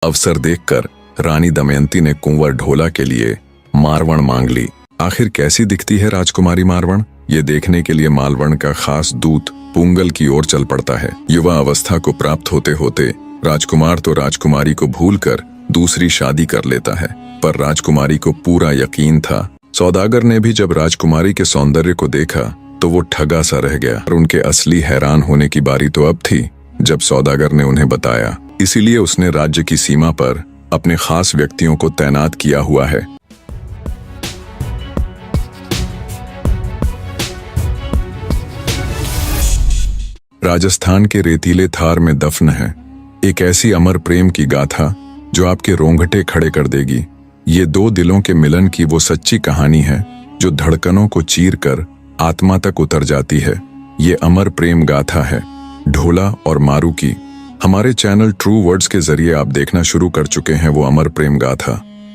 अवसर देखकर रानी दमयंती ने कुंवर ढोला के लिए मारवण मांग ली। आखिर कैसी दिखती है राजकुमारी मारवण, ये देखने के लिए मालवण का खास दूत पुंगल की ओर चल पड़ता है। युवा अवस्था को प्राप्त होते होते राजकुमार तो राजकुमारी को भूलकर दूसरी शादी कर लेता है, पर राजकुमारी को पूरा यकीन था। सौदागर ने भी जब राजकुमारी के सौंदर्य को देखा तो वो ठगा सा रह गया और उनके असली हैरान होने की बारी तो अब थी जब सौदागर ने उन्हें बताया। इसीलिए उसने राज्य की सीमा पर अपने खास व्यक्तियों को तैनात किया हुआ है। राजस्थान के रेतीले थार में दफन है एक ऐसी अमर प्रेम की गाथा जो आपके रोंगटे खड़े कर देगी। ये दो दिलों के मिलन की वो सच्ची कहानी है जो धड़कनों को चीर कर आत्मा तक उतर जाती है। ये अमर प्रेम गाथा है ढोला और मारू की। हमारे चैनल ट्रू वर्ड्स के जरिए आप देखना शुरू कर चुके हैं वो अमर प्रेम गाथा,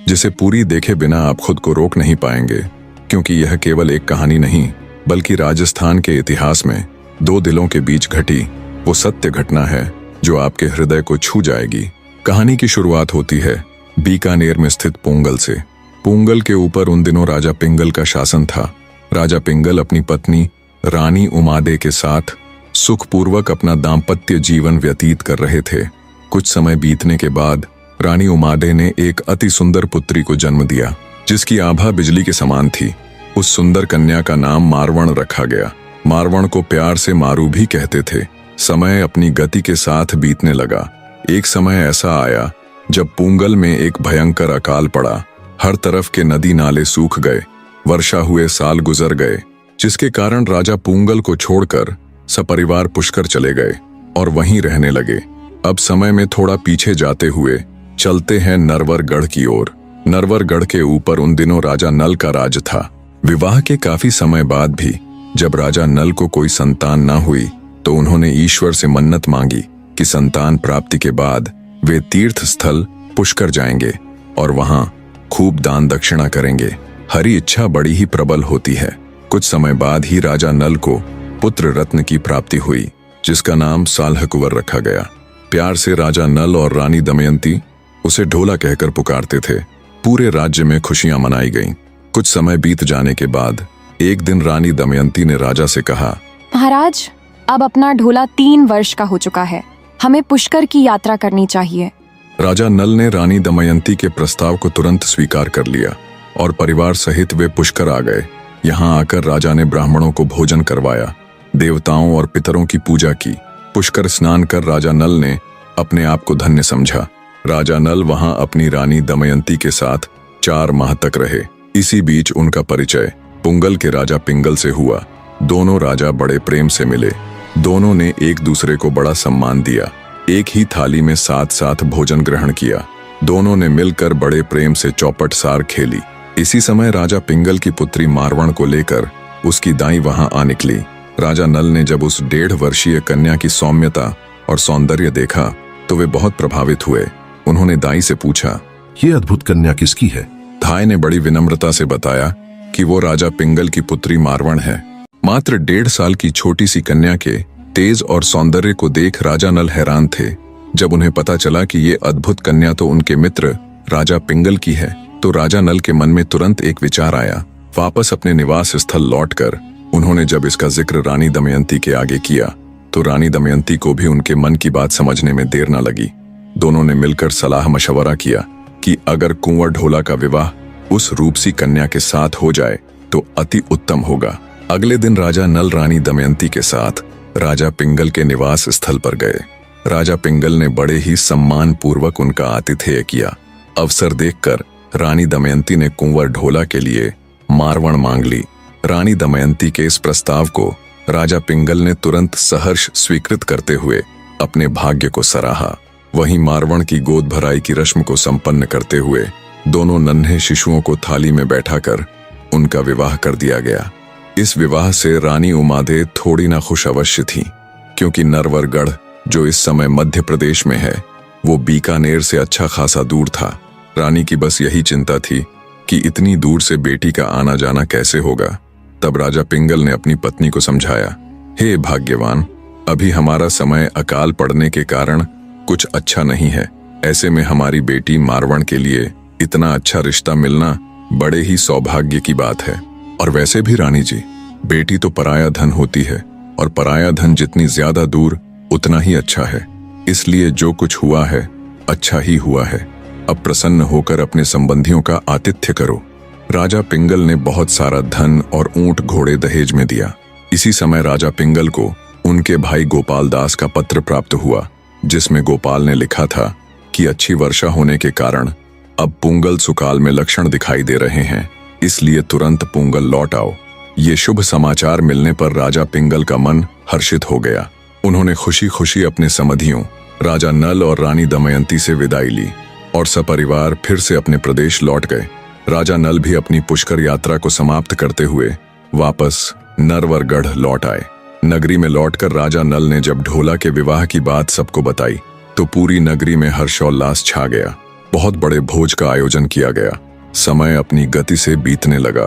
जिसे पूरी देखे बिना आप खुद को रोक नहीं पाएंगे, क्योंकि यह केवल एक कहानी नहीं बल्कि राजस्थान के इतिहास में दो दिलों के बीच घटी वो सत्य घटना है जो आपके हृदय को छू जाएगी। कहानी की शुरुआत होती है बीकानेर में स्थित पुंगल से। पुंगल के ऊपर उन दिनों राजा पिंगल का शासन था। राजा पिंगल अपनी पत्नी रानी उमादे के साथ सुखपूर्वक अपना दाम्पत्य जीवन व्यतीत कर रहे थे। कुछ समय बीतने के बाद रानी उमादे ने एक अति सुंदर पुत्री को जन्म दिया जिसकी आभा बिजली के समान थी। उस सुंदर कन्या का नाम मारवण रखा गया। मारवण को प्यार से मारू भी कहते थे। समय अपनी गति के साथ बीतने लगा। एक समय ऐसा आया जब पुंगल में एक भयंकर अकाल पड़ा। हर तरफ के नदी नाले सूख गए। वर्षा हुए साल गुजर गए, जिसके कारण राजा पुंगल को छोड़कर सपरिवार पुष्कर चले गए और वहीं रहने लगे। अब समय में थोड़ा पीछे जाते हुए चलते हैं नरवरगढ़ की ओर। नरवरगढ़ के ऊपर उन दिनों राजा नल का राज था। विवाह के काफी समय बाद भी जब राजा नल को कोई संतान न हुई तो उन्होंने ईश्वर से मन्नत मांगी कि संतान प्राप्ति के बाद वे तीर्थ स्थल पुष्कर जाएंगे और वहां खूब दान दक्षिणा करेंगे। हरी इच्छा बड़ी ही प्रबल होती है। कुछ समय बाद ही राजा नल को पुत्र रत्न की प्राप्ति हुई, जिसका नाम सालह कुंवर रखा गया। प्यार से राजा नल और रानी दमयंती उसे ढोला कहकर पुकारते थे। पूरे राज्य में खुशियां मनाई गईं। कुछ समय बीत जाने के बाद एक दिन रानी दमयंती ने राजा से कहा, महाराज, अब अपना ढोला 3 वर्ष का हो चुका है, हमें पुष्कर की यात्रा करनी चाहिए। राजा नल ने रानी दमयंती के प्रस्ताव को तुरंत स्वीकार कर लिया और परिवार सहित वे पुष्कर आ गए। यहाँ आकर राजा ने ब्राह्मणों को भोजन करवाया, देवताओं और पितरों की पूजा की। पुष्कर स्नान कर राजा नल ने अपने आप को धन्य समझा। राजा नल वहां अपनी रानी दमयंती के साथ 4 माह तक रहे। इसी बीच उनका परिचय पुंगल के राजा पिंगल से हुआ। दोनों राजा बड़े प्रेम से मिले। दोनों ने एक दूसरे को बड़ा सम्मान दिया। एक ही थाली में साथ साथ भोजन ग्रहण किया। दोनों ने मिलकर बड़े प्रेम से चौपट सार खेली। इसी समय राजा पिंगल की पुत्री मारवण को लेकर उसकी दाई वहां आ निकली। राजा नल ने जब उस 1.5 वर्षीय कन्या की सौम्यता और सौंदर्य देखा तो वे बहुत प्रभावित हुए। उन्होंने दाई से पूछा, ये अद्भुत कन्या किसकी है? दाई ने बड़ी विनम्रता से बताया कि वो राजा पिंगल की पुत्री मारवण है। मात्र 1.5 साल की छोटी सी कन्या के तेज और सौंदर्य को देख राजा नल हैरान थे। जब उन्हें पता चला कि ये अद्भुत कन्या तो उनके मित्र राजा पिंगल की है तो राजा नल के मन में तुरंत एक विचार आया। वापस अपने निवास स्थल लौटकर उन्होंने जब इसका जिक्र रानी दमयंती के आगे किया तो रानी दमयंती को भी उनके मन की बात समझने में देर न लगी। दोनों ने मिलकर सलाह मशवरा किया कि अगर कुंवर ढोला का विवाह उस रूपसी कन्या के साथ हो जाए तो अति उत्तम होगा। अगले दिन राजा नल रानी दमयंती के साथ राजा पिंगल के निवास स्थल पर गए। राजा पिंगल ने बड़े ही सम्मान पूर्वक उनका आतिथेय किया। अवसर देखकर रानी दमयंती ने कुंवर ढोला के लिए मारवण मांग ली। रानी दमयंती के इस प्रस्ताव को राजा पिंगल ने तुरंत सहर्ष स्वीकृत करते हुए अपने भाग्य को सराहा। वहीं मारवण की गोद भराई की रस्म को संपन्न करते हुए दोनों नन्हे शिशुओं को थाली में बैठाकर उनका विवाह कर दिया गया। इस विवाह से रानी उमादे थोड़ी ना खुश अवश्य थी, क्योंकि नरवरगढ़ जो इस समय मध्य प्रदेश में है वो बीकानेर से अच्छा खासा दूर था। रानी की बस यही चिंता थी कि इतनी दूर से बेटी का आना जाना कैसे होगा। तब राजा पिंगल ने अपनी पत्नी को समझाया, हे भाग्यवान, अभी हमारा समय अकाल पड़ने के कारण कुछ अच्छा नहीं है। ऐसे में हमारी बेटी मारवण के लिए इतना अच्छा रिश्ता मिलना बड़े ही सौभाग्य की बात है। और वैसे भी रानी जी, बेटी तो पराया धन होती है, और पराया धन जितनी ज्यादा दूर उतना ही अच्छा है। इसलिए जो कुछ हुआ है अच्छा ही हुआ है। अब प्रसन्न होकर अपने संबंधियों का आतिथ्य करो। राजा पिंगल ने बहुत सारा धन और ऊंट घोड़े दहेज में दिया। इसी समय राजा पिंगल को उनके भाई गोपाल दास का पत्र प्राप्त हुआ, जिसमें गोपाल ने लिखा था कि अच्छी वर्षा होने के कारण अब पुंगल सुकाल में लक्षण दिखाई दे रहे हैं, इसलिए तुरंत पुंगल लौट आओ। ये शुभ समाचार मिलने पर राजा पिंगल का मन हर्षित हो गया। उन्होंने खुशी खुशी अपने समधियों राजा नल और रानी दमयंती से विदाई ली और सपरिवार फिर से अपने प्रदेश लौट गए। राजा नल भी अपनी पुष्कर यात्रा को समाप्त करते हुए वापस नरवरगढ़ लौट आए। नगरी में लौटकर राजा नल ने जब ढोला के विवाह की बात सबको बताई तो पूरी नगरी में हर्षोल्लास छा गया। बहुत बड़े भोज का आयोजन किया गया। समय अपनी गति से बीतने लगा।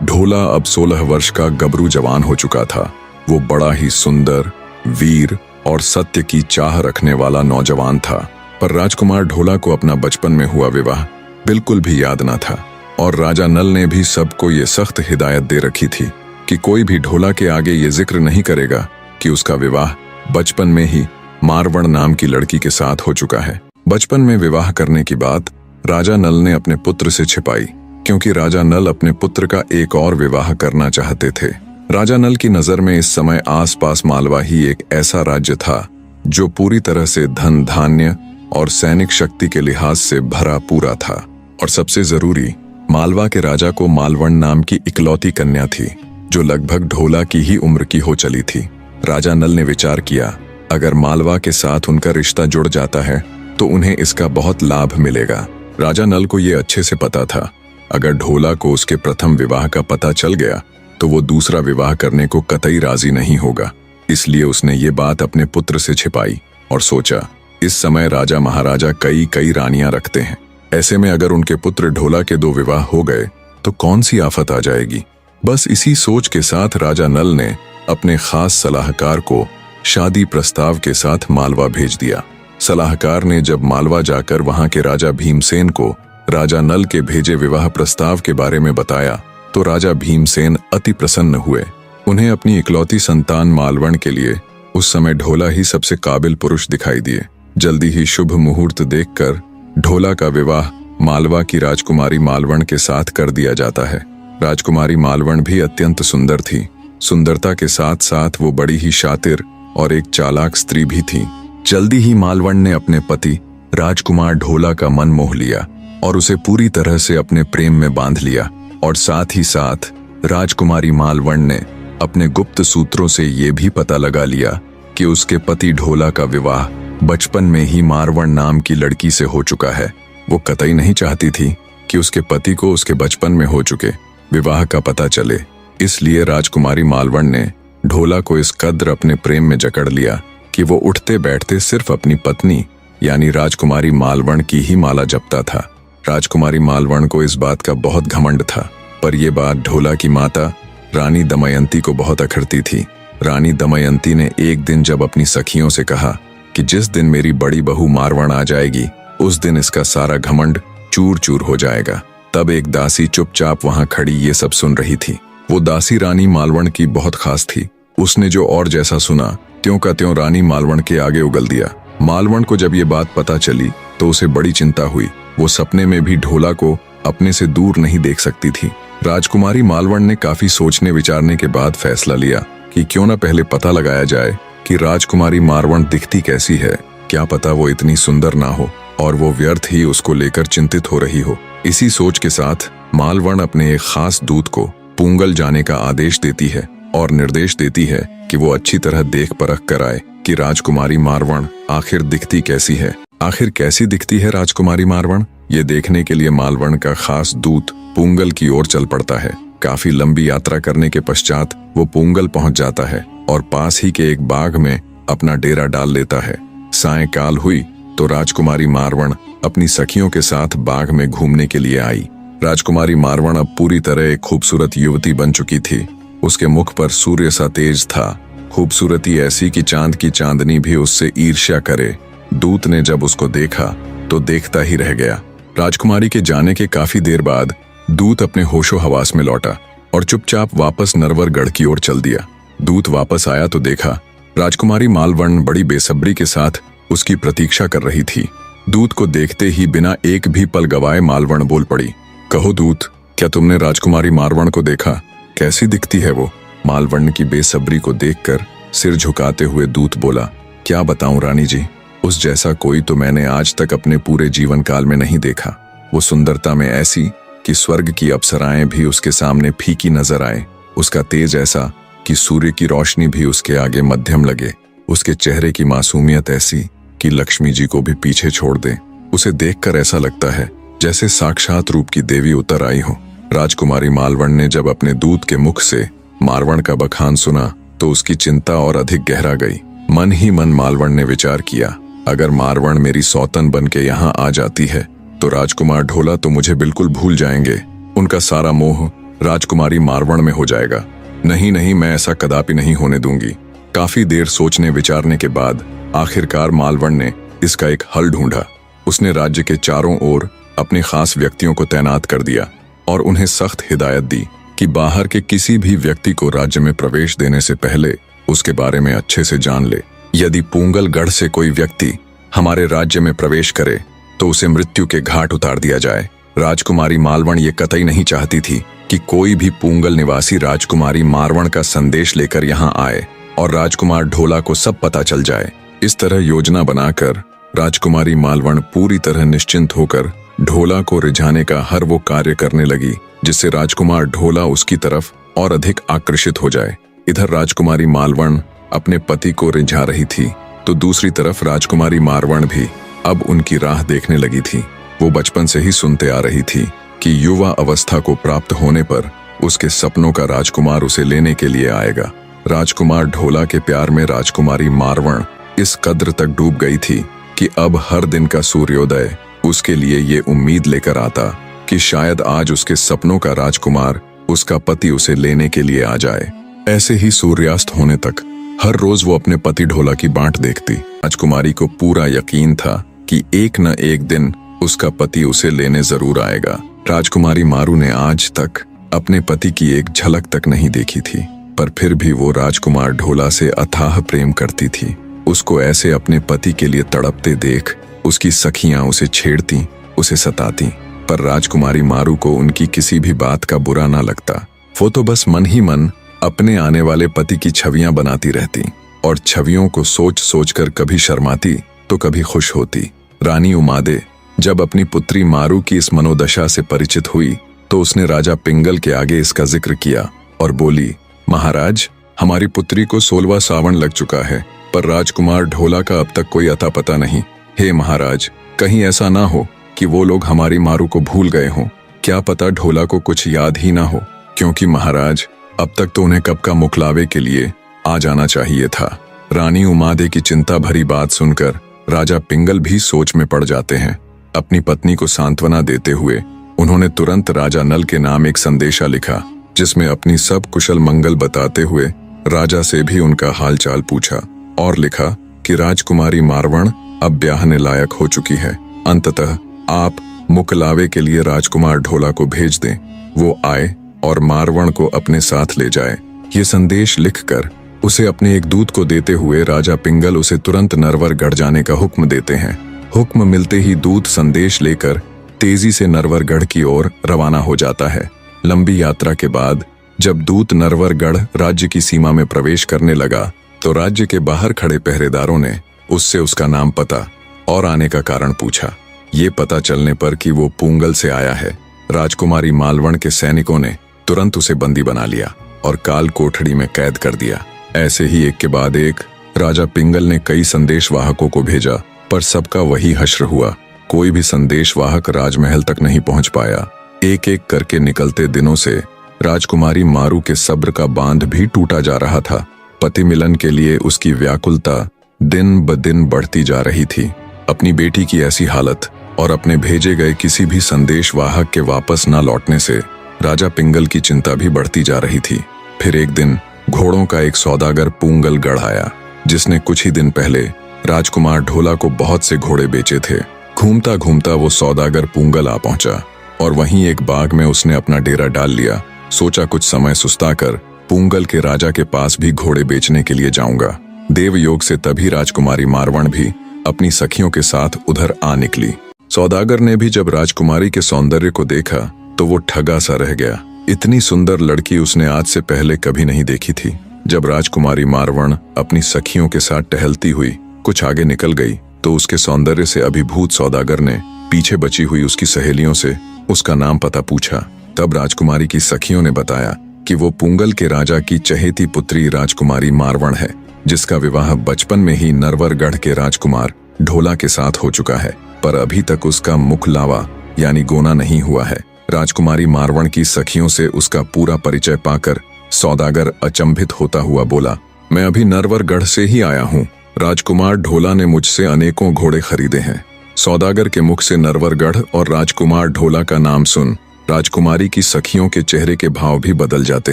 ढोला अब 16 वर्ष का गबरू जवान हो चुका था। वो बड़ा ही सुंदर, वीर और सत्य की चाह रखने वाला नौजवान था। पर राजकुमार ढोला को अपना बचपन में हुआ विवाह बिल्कुल भी याद न था, और राजा नल ने भी सबको ये सख्त हिदायत दे रखी थी कि कोई भी ढोला के आगे ये जिक्र नहीं करेगा कि उसका विवाह बचपन में ही मारवण नाम की लड़की के साथ हो चुका है। बचपन में विवाह करने की बात राजा नल ने अपने पुत्र से छिपाई, क्योंकि राजा नल अपने पुत्र का एक और विवाह करना चाहते थे। राजा नल की नजर में इस समय आसपास मालवा ही एक ऐसा राज्य था जो पूरी तरह से धन धान्य और सैनिक शक्ति के लिहाज से भरा पूरा था। और सबसे जरूरी, मालवा के राजा को मालवण नाम की इकलौती कन्या थी जो लगभग ढोला की ही उम्र की हो चली थी। राजा नल ने विचार किया, अगर मालवा के साथ उनका रिश्ता जुड़ जाता है तो उन्हें इसका बहुत लाभ मिलेगा। राजा नल को ये अच्छे से पता था, अगर ढोला को उसके प्रथम विवाह का पता चल गया तो वो दूसरा विवाह करने को कतई राजी नहीं होगा। इसलिए उसने ये बात अपने पुत्र से छिपाई और सोचा, इस समय राजा महाराजा कई कई रानियां रखते हैं। ऐसे में अगर उनके पुत्र ढोला के 2 विवाह हो गए तो कौन सी आफत आ जाएगी। बस इसी सोच के साथ राजा नल ने अपने खास सलाहकार को शादी प्रस्ताव के साथ मालवा भेज दिया। सलाहकार ने जब मालवा जाकर वहां के राजा भीमसेन को राजा नल के भेजे विवाह प्रस्ताव के बारे में बताया तो राजा भीमसेन अति प्रसन्न हुए। उन्हें अपनी इकलौती संतान मालवण के लिए उस समय ढोला ही सबसे काबिल पुरुष दिखाई दिए। जल्दी ही शुभ मुहूर्त देखकर ढोला का विवाह मालवा की राजकुमारी मालवण के साथ कर दिया जाता है। राजकुमारी मालवण भी अत्यंत सुंदर थी। सुंदरता के साथ साथ वो बड़ी ही शातिर और एक चालाक स्त्री भी थी। जल्दी ही मालवण ने अपने पति राजकुमार ढोला का मन मोह लिया और उसे पूरी तरह से अपने प्रेम में बांध लिया। और साथ ही साथ राजकुमारी मालवण ने अपने गुप्त सूत्रों से ये भी पता लगा लिया कि उसके पति ढोला का विवाह बचपन में ही मारवण नाम की लड़की से हो चुका है। वो कतई नहीं चाहती थी कि उसके पति को उसके बचपन में हो चुके विवाह का पता चले। इसलिए राजकुमारी मालवण ने ढोला को इस कद्र अपने प्रेम में जकड़ लिया कि वो उठते बैठते सिर्फ अपनी पत्नी यानी राजकुमारी मालवण की ही माला जपता था। राजकुमारी मालवण को इस बात का बहुत घमंड था, पर यह बात ढोला की माता रानी दमयंती को बहुत अखरती थी। रानी दमयंती ने एक दिन जब अपनी सखियों से कहा कि जिस दिन मेरी बड़ी बहू मारवण आ जाएगी उस दिन इसका सारा घमंड चूर चूर हो जाएगा, तब एक दासी चुपचाप वहां खड़ी ये सब सुन रही थी। वो दासी रानी मालवण की बहुत खास थी। उसने जो और जैसा सुना त्यों का त्यों रानी मालवण के आगे उगल दिया। मालवण को जब ये बात पता चली तो उसे बड़ी चिंता हुई। वो सपने में भी ढोला को अपने से दूर नहीं देख सकती थी। राजकुमारी मालवण ने काफी सोचने विचारने के बाद फैसला लिया कि क्यों न पहले पता लगाया जाए कि राजकुमारी मालवण दिखती कैसी है। क्या पता वो इतनी सुंदर ना हो और वो व्यर्थ ही उसको लेकर चिंतित हो रही हो। इसी सोच के साथ मालवण अपने एक खास दूत को पुंगल जाने का आदेश देती है और निर्देश देती है कि वो अच्छी तरह देख परख कर आए कि राजकुमारी मालवण आखिर दिखती कैसी है। आखिर कैसी दिखती है राजकुमारी मालवण, ये देखने के लिए मालवण का खास दूत पुंगल की ओर चल पड़ता है। काफी लंबी यात्रा करने के पश्चात वो पुंगल पहुंच जाता है और पास ही के एक बाग में अपना डेरा डाल लेता है। सायंकाल हुई तो राजकुमारी मालवण अपनी सखियों के साथ बाग में घूमने के लिए आई। राजकुमारी मालवण अब पूरी तरह एक खूबसूरत युवती बन चुकी थी। उसके मुख पर सूर्य सा तेज था, खूबसूरती ऐसी कि चांद की चांदनी भी उससे ईर्ष्या करे। दूत ने जब उसको देखा तो देखता ही रह गया। राजकुमारी के जाने के काफी देर बाद दूत अपने होशो हवास में लौटा और चुपचाप वापस नरवरगढ़ की ओर चल दिया। दूत वापस आया तो देखा राजकुमारी मालवर्ण बड़ी बेसब्री के साथ उसकी प्रतीक्षा कर रही थी। दूत को देखते ही बिना एक भी पल गवाए मालवर्ण बोल पड़ी, कहो दूत, क्या तुमने राजकुमारी मालवर्ण को देखा? कैसी दिखती है वो? मालवर्ण की बेसब्री को देखकर सिर झुकाते हुए दूत बोला, क्या बताऊं रानी जी, उस जैसा कोई तो मैंने आज तक अपने पूरे जीवन काल में नहीं देखा। वो सुंदरता में ऐसी कि स्वर्ग की अप्सराएं भी उसके सामने फीकी नजर आए। उसका तेज ऐसा कि सूर्य की रोशनी भी उसके आगे मध्यम लगे। उसके चेहरे की मासूमियत ऐसी कि लक्ष्मी जी को भी पीछे छोड़ दे। उसे देखकर ऐसा लगता है जैसे साक्षात रूप की देवी उतर आई हो। राजकुमारी मालवर्ण ने जब अपने दूत के मुख से मारवण का बखान सुना तो उसकी चिंता और अधिक गहरा गई। मन ही मन मालवर्ण ने विचार किया, अगर मारवण मेरी सौतन बन के यहाँ आ जाती है तो राजकुमार ढोला तो मुझे बिल्कुल भूल जाएंगे। उनका सारा मोह राजकुमारी मारवण में हो जाएगा। नहीं नहीं, मैं ऐसा कदापि नहीं होने दूंगी। काफी देर सोचने विचारने के बाद आखिरकार मालवण ने इसका एक हल ढूंढा। उसने राज्य के चारों ओर अपने खास व्यक्तियों को तैनात कर दिया और उन्हें सख्त हिदायत दी कि बाहर के किसी भी व्यक्ति को राज्य में प्रवेश देने से पहले उसके बारे में अच्छे से जान ले। यदि पूंगलगढ़ से कोई व्यक्ति हमारे राज्य में प्रवेश करे तो उसे मृत्यु के घाट उतार दिया जाए। राजकुमारी मालवण ये कतई नहीं चाहती थी कि कोई भी पूंगल निवासी राजकुमारी मारवण का संदेश लेकर यहाँ आए और राजकुमार ढोला को सब पता चल जाए। इस तरह योजना बनाकर राजकुमारी मालवण पूरी तरह निश्चिंत होकर ढोला को रिझाने का हर वो कार्य करने लगी जिससे राजकुमार ढोला उसकी तरफ और अधिक आकर्षित हो जाए। इधर राजकुमारी मालवण अपने पति को रिझा रही थी तो दूसरी तरफ राजकुमारी मारवण भी अब उनकी राह देखने लगी थी। वो बचपन से ही सुनते आ रही थी कि युवा अवस्था को प्राप्त होने पर उसके सपनों का राजकुमार उसे लेने के लिए आएगा। राजकुमार ढोला के प्यार में राजकुमारी मारवण इस कद्र तक डूब गई थी कि अब हर दिन का सूर्योदय उसके लिए ये उम्मीद लेकर आता कि शायद आज उसके सपनों का राजकुमार, उसका पति, उसे लेने के लिए आ जाए। ऐसे ही सूर्यास्त होने तक हर रोज वो अपने पति ढोला की बाट देखती। राजकुमारी को पूरा यकीन था कि एक न एक दिन उसका पति उसे लेने जरूर आएगा। राजकुमारी मारू ने आज तक अपने पति की एक झलक तक नहीं देखी थी, पर फिर भी वो राजकुमार ढोला से अथाह प्रेम करती थी। उसको ऐसे अपने पति के लिए तड़पते देख उसकी सखियां उसे छेड़ती, उसे सताती, पर राजकुमारी मारू को उनकी किसी भी बात का बुरा ना लगता। वो तो बस मन ही मन अपने आने वाले पति की छवियां बनाती रहती और छवियों को सोच सोच कर कभी शर्माती तो कभी खुश होती। रानी उमादे जब अपनी पुत्री मारू की इस मनोदशा से परिचित हुई तो उसने राजा पिंगल के आगे इसका जिक्र किया और बोली, महाराज, हमारी पुत्री को 16वां सावन लग चुका है पर राजकुमार ढोला का अब तक कोई अता पता नहीं। हे महाराज, कहीं ऐसा ना हो कि वो लोग हमारी मारू को भूल गए हों। क्या पता ढोला को कुछ याद ही ना हो, क्योंकि महाराज अब तक तो उन्हें कब का मुखलावे के लिए आ जाना चाहिए था। रानी उमादे की चिंता भरी बात सुनकर राजा पिंगल भी सोच में पड़ जाते हैं। अपनी पत्नी को सांत्वना देते हुए उन्होंने तुरंत राजा नल के नाम एक संदेशा लिखा जिसमें अपनी सब कुशल मंगल बताते हुए राजा से भी उनका हालचाल पूछा और लिखा कि राजकुमारी मारवण अब ब्याहने लायक हो चुकी है। अंततः आप मुकलावे के लिए राजकुमार ढोला को भेज दें, वो आए और मारवण को अपने साथ ले जाए। ये संदेश लिखकर उसे अपने एक दूत को देते हुए राजा पिंगल उसे तुरंत नरवरगढ़ जाने का हुक्म देते हैं। हुक्म मिलते ही दूत संदेश लेकर तेजी से नरवरगढ़ की ओर रवाना हो जाता है। लंबी यात्रा के बाद जब दूत नरवरगढ़ राज्य की सीमा में प्रवेश करने लगा तो राज्य के बाहर खड़े पहरेदारों ने उससे उसका नाम, पता और आने का कारण पूछा। ये पता चलने पर कि वो पूंगल से आया है, राजकुमारी मालवण के सैनिकों ने तुरंत उसे बंदी बना लिया और काल कोठड़ी में कैद कर दिया। ऐसे ही एक के बाद एक राजा पिंगल ने कई संदेशवाहकों को भेजा, पर सबका वही हश्र हुआ। कोई भी संदेशवाहक राजमहल तक नहीं पहुंच पाया। एक एक करके निकलते दिनों से राजकुमारी मारू के सब्र का बांध भी टूटा जा रहा था। पति मिलन के लिए उसकी व्याकुलता दिन ब दिन बढ़ती जा रही थी। अपनी बेटी की ऐसी हालत और अपने भेजे गए किसी भी संदेशवाहक के वापस न लौटने से राजा पिंगल की चिंता भी बढ़ती जा रही थी। फिर एक दिन घोड़ों का एक सौदागर पूंगलगढ़ आया जिसने कुछ ही दिन पहले राजकुमार ढोला को बहुत से घोड़े बेचे थे। घूमता घूमता वो सौदागर पूंगल आ पहुंचा और वहीं एक बाग में उसने अपना डेरा डाल लिया। सोचा कुछ समय सुस्ता कर पूंगल के राजा के पास भी घोड़े बेचने के लिए जाऊंगा। देवयोग से तभी राजकुमारी मारवण भी अपनी सखियों के साथ उधर आ निकली। सौदागर ने भी जब राजकुमारी के सौंदर्य को देखा तो वो ठगा सा रह गया। इतनी सुंदर लड़की उसने आज से पहले कभी नहीं देखी थी। जब राजकुमारी मारवण अपनी सखियों के साथ टहलती हुई कुछ आगे निकल गई तो उसके सौंदर्य से अभिभूत सौदागर ने पीछे बची हुई उसकी सहेलियों से उसका नाम पता पूछा। तब राजकुमारी की सखियों ने बताया कि वो पूंगल के राजा की चहेती पुत्री राजकुमारी मारवण है, जिसका विवाह बचपन में ही नरवरगढ़ के राजकुमार ढोला के साथ हो चुका है, पर अभी तक उसका मुख लावा यानी गोना नहीं हुआ है। राजकुमारी मारवण की सखियों से उसका पूरा परिचय पाकर सौदागर अचंभित होता हुआ बोला, मैं अभी नरवरगढ़ से ही आया हूँ। राजकुमार ढोला ने मुझसे अनेकों घोड़े खरीदे हैं। सौदागर के मुख से नरवरगढ़ और राजकुमार ढोला का नाम सुन राजकुमारी की सखियों के चेहरे के भाव भी बदल जाते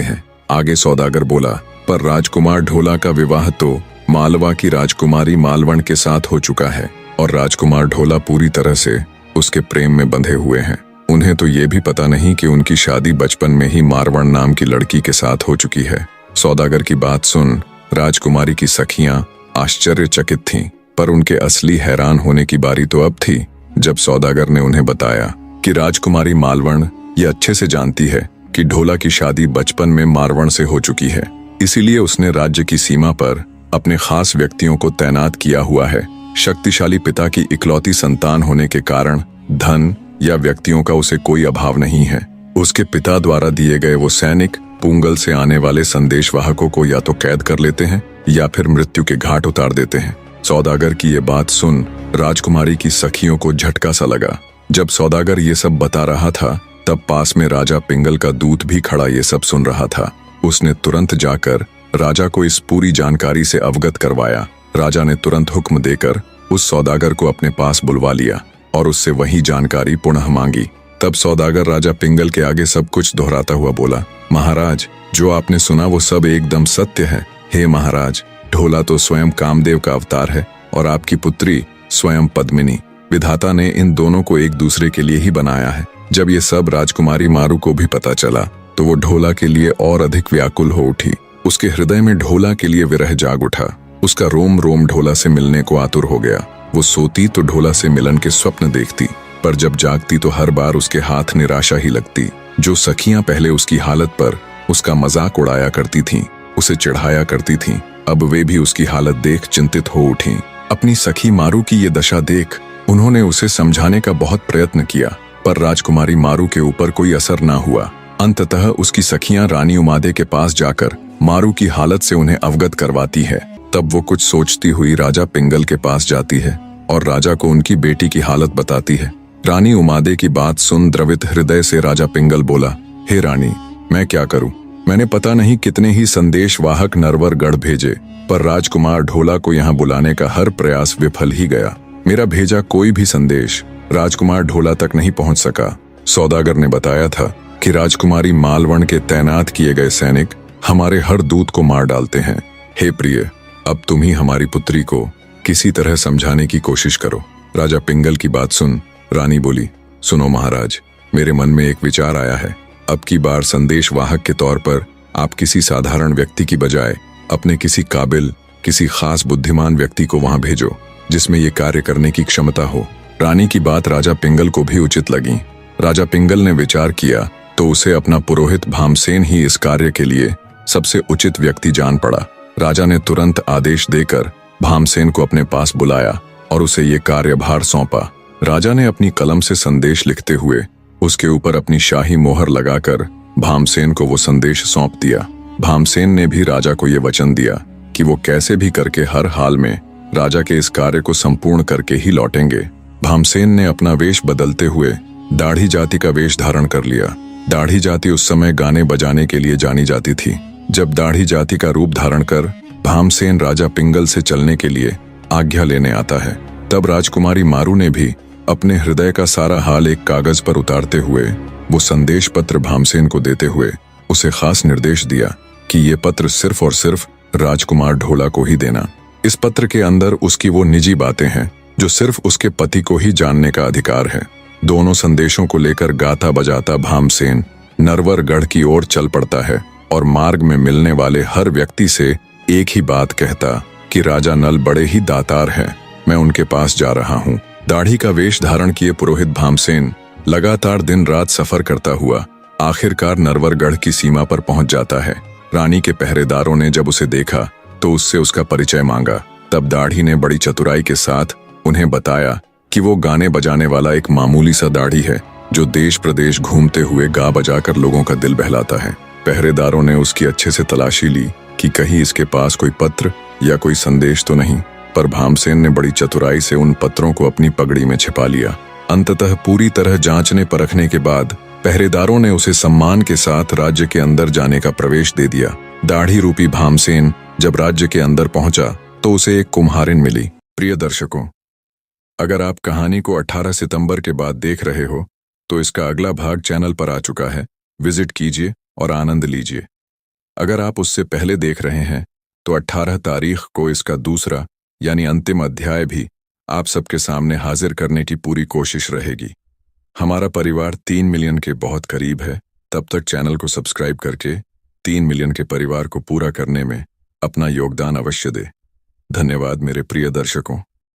हैं। आगे सौदागर बोला, पर राजकुमार ढोला का विवाह तो मालवा की राजकुमारी मालवण के साथ हो चुका है और राजकुमार ढोला पूरी तरह से उसके प्रेम में बंधे हुए हैं। उन्हें तो ये भी पता नहीं कि उनकी शादी बचपन में ही मारवण नाम की लड़की के साथ हो चुकी है। सौदागर की बात सुन राजकुमारी की सखियां आश्चर्यचकित थीं, पर उनके असली हैरान होने की बारी तो अब थी जब सौदागर ने उन्हें बताया कि राजकुमारी मालवण ये अच्छे से जानती है कि ढोला की शादी बचपन में मारवण से हो चुकी है, इसीलिए उसने राज्य की सीमा पर अपने खास व्यक्तियों को तैनात किया हुआ है। शक्तिशाली पिता की इकलौती संतान होने के कारण धन या व्यक्तियों का उसे कोई अभाव नहीं है। उसके पिता द्वारा दिए गए वो सैनिक पूंगल से आने वाले संदेशवाहकों को या तो कैद कर लेते हैं या फिर मृत्यु के घाट उतार देते हैं। सौदागर की ये बात सुन राजकुमारी की सखियों को झटका सा लगा। जब सौदागर ये सब बता रहा था तब पास में राजा पिंगल का दूत भी खड़ा ये सब सुन रहा था। उसने तुरंत जाकर राजा को इस पूरी जानकारी से अवगत करवाया। राजा ने तुरंत हुक्म देकर उस सौदागर को अपने पास बुलवा लिया और उससे वही जानकारी पुनः मांगी। तब सौदागर राजा पिंगल के आगे सब कुछ दोहराता हुआ बोला, महाराज, जो आपने सुना वो सब एकदम सत्य है। हे महाराज, ढोला तो स्वयं कामदेव का अवतार है और आपकी पुत्री स्वयं पद्मिनी। विधाता ने इन दोनों को एक दूसरे के लिए ही बनाया है। जब ये सब राजकुमारी मारू को भी पता चला तो वो ढोला के लिए और अधिक व्याकुल हो उठी। उसके हृदय में ढोला के लिए विरह जाग उठा। उसका रोम रोम ढोला से मिलने को आतुर हो गया। वो सोती तो ढोला से मिलन के स्वप्न देखती, पर जब जागती तो हर बार उसके हाथ निराशा ही लगती। जो सखियां पहले उसकी हालत पर उसका मजाक उड़ाया करती थीं, उसे चिढ़ाया करती थीं, अब वे भी उसकी हालत देख चिंतित हो उठीं। अपनी सखी मारू की ये दशा देख उन्होंने उसे समझाने का बहुत प्रयत्न किया, पर राजकुमारी मारू के ऊपर कोई असर ना हुआ। अंततः उसकी सखियां रानी उमादे के पास जाकर मारू की हालत से उन्हें अवगत करवाती है। तब वो कुछ सोचती हुई राजा पिंगल के पास जाती है और राजा को उनकी बेटी की हालत बताती है। रानी उमादे की बात सुन द्रवित हृदय से राजा पिंगल बोला, हे रानी, मैं क्या करूं? मैंने पता नहीं कितने ही संदेशवाहक नरवरगढ़ भेजे, पर राजकुमार ढोला को यहाँ बुलाने का हर प्रयास विफल ही गया। मेरा भेजा कोई भी संदेश राजकुमार ढोला तक नहीं पहुंच सका। सौदागर ने बताया था कि राजकुमारी मालवण के तैनात किए गए सैनिक हमारे हर दूत को मार डालते हैं। हे प्रिय, अब तुम ही हमारी पुत्री को किसी तरह समझाने की कोशिश करो। राजा पिंगल की बात सुन रानी बोली, सुनो महाराज, मेरे मन में एक विचार आया है। अब की बार संदेशवाहक के तौर पर आप किसी साधारण व्यक्ति की बजाय अपने किसी काबिल, किसी खास बुद्धिमान व्यक्ति को वहां भेजो जिसमें ये कार्य करने की क्षमता हो। रानी की बात राजा पिंगल को भी उचित लगी। राजा पिंगल ने विचार किया तो उसे अपना पुरोहित भामसेन ही इस कार्य के लिए सबसे उचित व्यक्ति जान पड़ा। राजा ने तुरंत आदेश देकर भामसेन को अपने पास बुलाया और उसे ये कार्यभार सौंपा। राजा ने अपनी कलम से संदेश लिखते हुए उसके ऊपर अपनी शाही मोहर लगाकर भामसेन को वो संदेश सौंप दिया। भामसेन ने भी राजा को ये वचन दिया कि वो कैसे भी करके हर हाल में राजा के इस कार्य को संपूर्ण करके ही लौटेंगे। भामसेन ने अपना वेश बदलते हुए दाढ़ी जाति का वेश धारण कर लिया। दाढ़ी जाति उस समय गाने बजाने के लिए जानी जाती थी। जब दाढ़ी जाति का रूप धारण कर भामसेन राजा पिंगल से चलने के लिए आज्ञा लेने आता है, तब राजकुमारी मारू ने भी अपने हृदय का सारा हाल एक कागज पर उतारते हुए वो संदेश पत्र भामसेन को देते हुए उसे खास निर्देश दिया कि ये पत्र सिर्फ और सिर्फ राजकुमार ढोला को ही देना। इस पत्र के अंदर उसकी वो निजी बातें हैं जो सिर्फ उसके पति को ही जानने का अधिकार है। दोनों संदेशों को लेकर गाता बजाता भामसेन नरवरगढ़ की ओर चल पड़ता है और मार्ग में मिलने वाले हर व्यक्ति से एक ही बात कहता कि राजा नल बड़े ही दातार हैं, मैं उनके पास जा रहा हूँ। दाढ़ी का वेश धारण किए पुरोहित भामसेन लगातार दिन रात सफर करता हुआ आखिरकार नरवरगढ़ की सीमा पर पहुंच जाता है। रानी के पहरेदारों ने जब उसे देखा तो उससे उसका परिचय मांगा। तब दाढ़ी ने बड़ी चतुराई के साथ उन्हें बताया कि वो गाने बजाने वाला एक मामूली सा दाढ़ी है जो देश प्रदेश घूमते हुए गा बजाकर लोगों का दिल बहलाता है। पहरेदारों ने उसकी अच्छे से तलाशी ली कि कहीं इसके पास कोई पत्र या कोई संदेश तो नहीं, पर भामसेन ने बड़ी चतुराई से उन पत्रों को अपनी पगड़ी में छिपा लिया। अंततः पूरी तरह जांचने परखने के बाद पहरेदारों ने उसे सम्मान के साथ राज्य के अंदर जाने का प्रवेश दे दिया। दाढ़ी रूपी भामसेन जब राज्य के अंदर पहुंचा तो उसे एक कुम्हारिन मिली। प्रिय दर्शकों, अगर आप कहानी को 18 सितंबर के बाद देख रहे हो तो इसका अगला भाग चैनल पर आ चुका है, विजिट कीजिए और आनंद लीजिए। अगर आप उससे पहले देख रहे हैं तो 18 तारीख को इसका दूसरा यानी अंतिम अध्याय भी आप सबके सामने हाजिर करने की पूरी कोशिश रहेगी। हमारा परिवार 3 मिलियन के बहुत करीब है, तब तक चैनल को सब्सक्राइब करके 3 मिलियन के परिवार को पूरा करने में अपना योगदान अवश्य दे। धन्यवाद मेरे प्रिय दर्शकों।